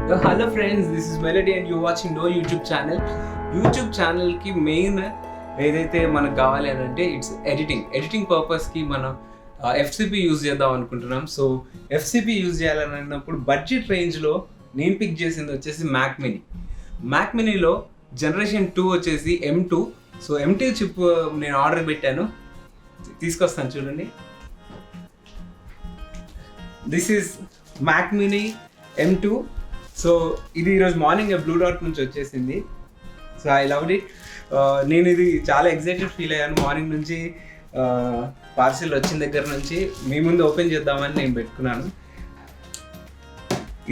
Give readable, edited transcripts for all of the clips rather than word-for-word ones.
Hello friends, this is Melody and you're watching No YouTube channel. YouTube ఛానల్కి main ఏదైతే మనకు కావాలి అని అంటే ఇట్స్ ఎడిటింగ్ పర్పస్కి మనం ఎఫ్సిపి యూజ్ చేద్దాం అనుకుంటున్నాం. సో ఎఫ్సిపి యూజ్ చేయాలని అన్నప్పుడు బడ్జెట్ రేంజ్లో నేను పిక్ చేసింది వచ్చేసి మ్యాక్ మినీలో జనరేషన్ 2 వచ్చేసి M2. సో M2 చిప్ నేను ఆర్డర్ పెట్టాను, తీసుకొస్తాను చూడండి. This is Mac mini M2. So ఇది ఈరోజు మార్నింగ్ బ్లూ డాట్ నుంచి వచ్చేసింది. So I loved it. నేను ఇది చాలా ఎక్సైటెడ్ ఫీల్ అయ్యాను మార్నింగ్ నుంచి. పార్సిల్ వచ్చిన దగ్గర నుంచి మీ ముందు ఓపెన్ చేద్దామని నేను పెట్టుకున్నాను.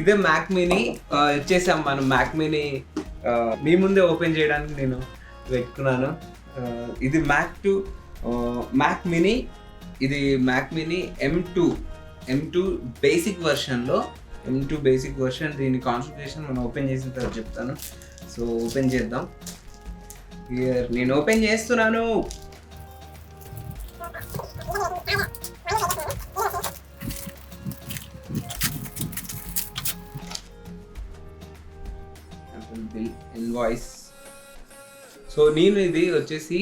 ఇదే మ్యాక్ మినీ. వచ్చేసాం మనం మ్యాక్ మినీ మీ ముందే ఓపెన్ చేయడానికి నేను పెట్టుకున్నాను. ఇది మ్యాక్ మినీ. ఇది మ్యాక్ మినీ M2 బేసిక్ వర్షన్లో. M2 basic version. దీని కాన్ఫిగరేషన్ మనం ఓపెన్ చేసిన తర్వాత చెప్తాను. సో ఓపెన్ చేద్దాం. నేను ఓపెన్ చేస్తున్నాను. Bill invoice. సో నేను ఇది వచ్చేసి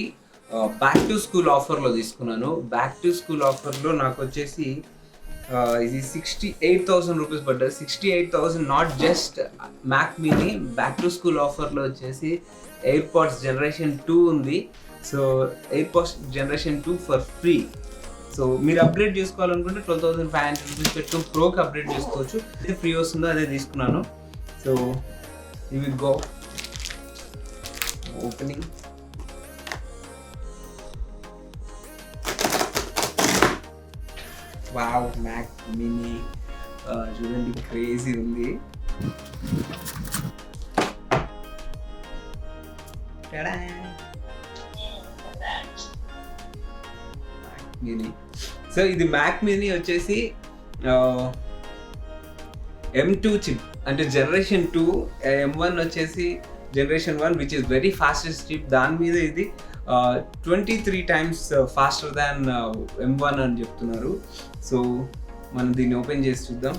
బ్యాక్ టు స్కూల్ ఆఫర్లో తీసుకున్నాను. బ్యాక్ టు స్కూల్ ఆఫర్లో నాకు వచ్చేసి ఇది 68,000 రూపీస్ పడ్డది. 68,000 not just Mac mini. Back to school ఆఫర్లో వచ్చేసి ఎయిర్పాడ్స్ జనరేషన్ 2 ఉంది. So AirPods generation 2 for free. So మీరు అప్గ్రేడ్ చేసుకోవాలనుకుంటే 12,500 రూపీస్ పెట్టుకుని ప్రోకి అప్గ్రేడ్ చేసుకోవచ్చు. అయితే ఫ్రీ వస్తుందో అదే తీసుకున్నాను. సో ఇవి go opening. Wow, Mac mini చూడండి, క్రేజీ ఉంది. మినీ. సో ఇది మ్యాక్ మినీ వచ్చేసి M2 చిప్, అంటే జనరేషన్ 2. M1 వచ్చేసి జనరేషన్ 1 which is very fastest chip. దాని మీద ఇది 23 times ఫాస్టర్ దాన్ M1 అని చెప్తున్నారు. సో మనం దీన్ని ఓపెన్ చేసి చూద్దాం.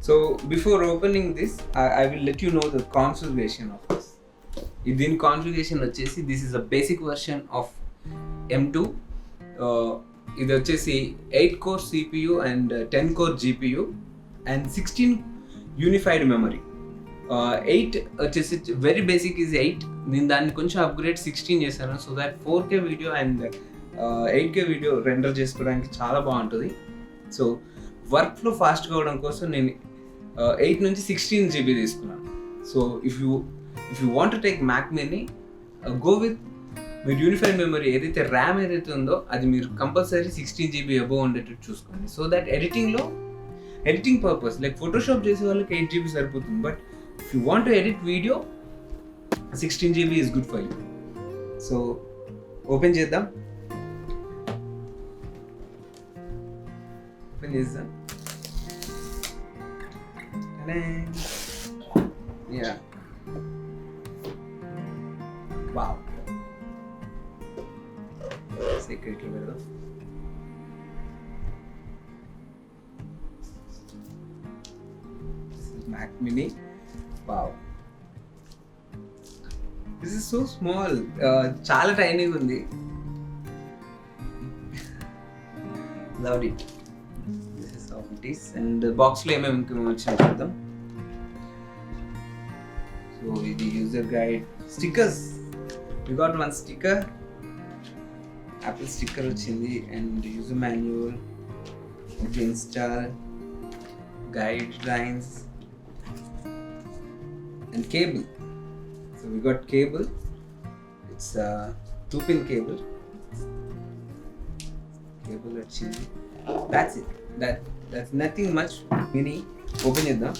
So before opening this I will let you know the configuration of this. దీని కాన్ఫిగరేషన్ వచ్చేసి this is the basic version of M2. ఇది వచ్చేసి 8 core CPU and 10 core GPU and 16 unified memory. 8 వచ్చేసి very basic is 8. నేను దాన్ని కొంచెం upgrade 16 చేశాను. So that 4K video and 8K video render చేసుకోవడానికి చాలా బాగుంటుంది. సో వర్క్ ఫ్లో ఫాస్ట్ కావడం కోసం నేను 8 నుంచి 16 GB తీసుకున్నాను. So if you want to take Mac mini, go with మీరు యూనిఫైడ్ మెమరీ ఏదైతే ర్యామ్ ఏదైతే ఉందో అది మీరు కంపల్సరీ 16 GB అబోవ్ ఉండేటట్టు చూసుకోండి. So that editing purpose like Photoshop చేసే వాళ్ళకి 8 GB సరిపోతుంది. But if you want to edit video, 16 GB is good for you. So open చేద్దాం. Yeah, wow, secret level. This is Mac Mini. Wow, this is so small. చాలా టైనీగా ఉంది. Loved it. This is how it is. And బాక్స్లో ఏమేమి ఇంకేమో వచ్చినా చూద్దాం. So ఇది user guide, stickers. We got one sticker, Apple sticker వచ్చింది, and user manual, to install, guidelines and cable. So we got cable. It's a 2-pin cable actually. That's it. That's nothing much. Mini. Open it now.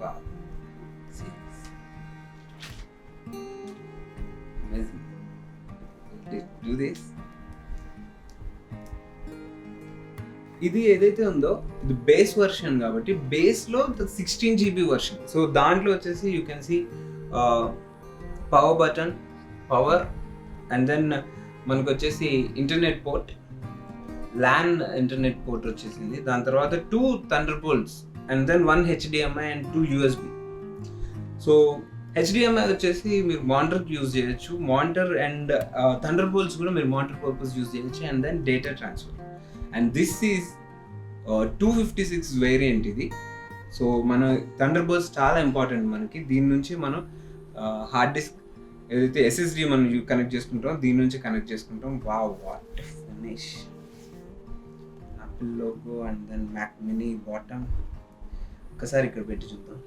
Wow, see this. Amazing. Do this. ఇది ఏదైతే ఉందో ఇది base version కాబట్టి బేస్లో 16 GB version. So దాంట్లో వచ్చేసి you can see power button, power, and then మనకు వచ్చేసి internet port, LAN internet port వచ్చేసింది. దాని తర్వాత 2 thunderbolts and then 1 HDMI and 2 USB. So HDMI వచ్చేసి మీరు మానిటర్కి యూజ్ చేయొచ్చు, మానిటర్ అండ్ థండర్బోల్ట్స్ కూడా మీరు మానిటర్ పర్పస్ యూజ్ చేయొచ్చు, and then data transfer. And this is 256 variant ఇది. సో మన థండర్బోల్ట్స్ చాలా ఇంపార్టెంట్ మనకి. దీని నుంచి మనం హార్డ్ డిస్క్ ఏదైతే SSD మనం కనెక్ట్ చేసుకుంటాం, దీని నుంచి కనెక్ట్ చేసుకుంటాం. Wow, what finish! Apple logo and then Mac mini bottom. ఒకసారి ఇక్కడ పెట్టి చూద్దాం.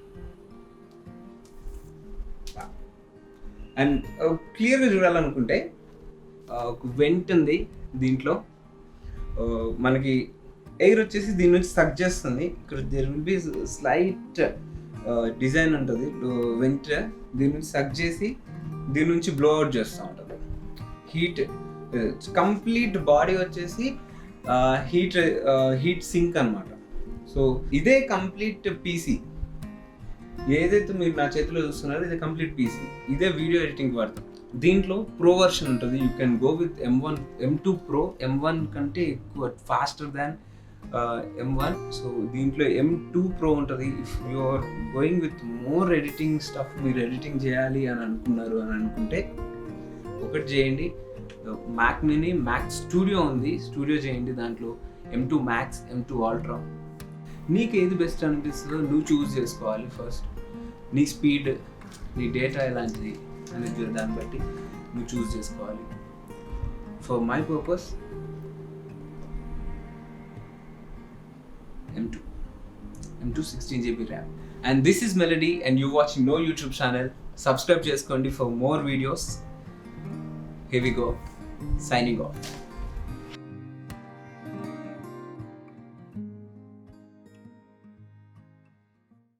అండ్ క్లియర్గా చూడాలనుకుంటే ఒక వెంట్ ఉంది దీంట్లో. మనకి ఎయిర్ వచ్చేసి దీని నుంచి సక్ చేస్తుంది. ఇక్కడ there will be slight design ఉంటుంది వెంట్, దీని నుంచి సక్ చేసి దీని నుంచి బ్లో అవుట్ చేస్తూ ఉంటుంది. హీట్ కంప్లీట్ బాడీ వచ్చేసి హీట్ సింక్ అనమాట. సో ఇదే కంప్లీట్ పీసీ, ఏదైతే మీరు నా చేతిలో చూస్తున్నారో ఇది కంప్లీట్ పీసీ. ఇదే వీడియో ఎడిటింగ్ వాడతాం. దీంట్లో ప్రో వర్షన్ ఉంటుంది. You can go with M2 Pro. M1 కంటే ఎక్కువ ఫాస్టర్ దాన్ M1. సో దీంట్లో M2 Pro ఉంటుంది. If you are going with more editing stuff, మీరు ఎడిటింగ్ చేయాలి అని అనుకుంటే ఒకటి చేయండి, మ్యాక్ మినీ మ్యాక్ స్టూడియో ఉంది, స్టూడియో చేయండి. దాంట్లో M2 Max, M2 Ultra. నీకు ఏది బెస్ట్ అనిపిస్తుందో నువ్వు చూస్ చేసుకోవాలి. ఫస్ట్ నీ స్పీడ్, నీ డేటా ఎలాంటిది అనేది దాన్ని బట్టి నువ్వు చూస్ చేసుకోవాలి. For my purpose M2 16GB RAM. And this is Melody and you're watching No YouTube channel. Subscribe చేసుకోండి for more videos. Here we go. Signing off.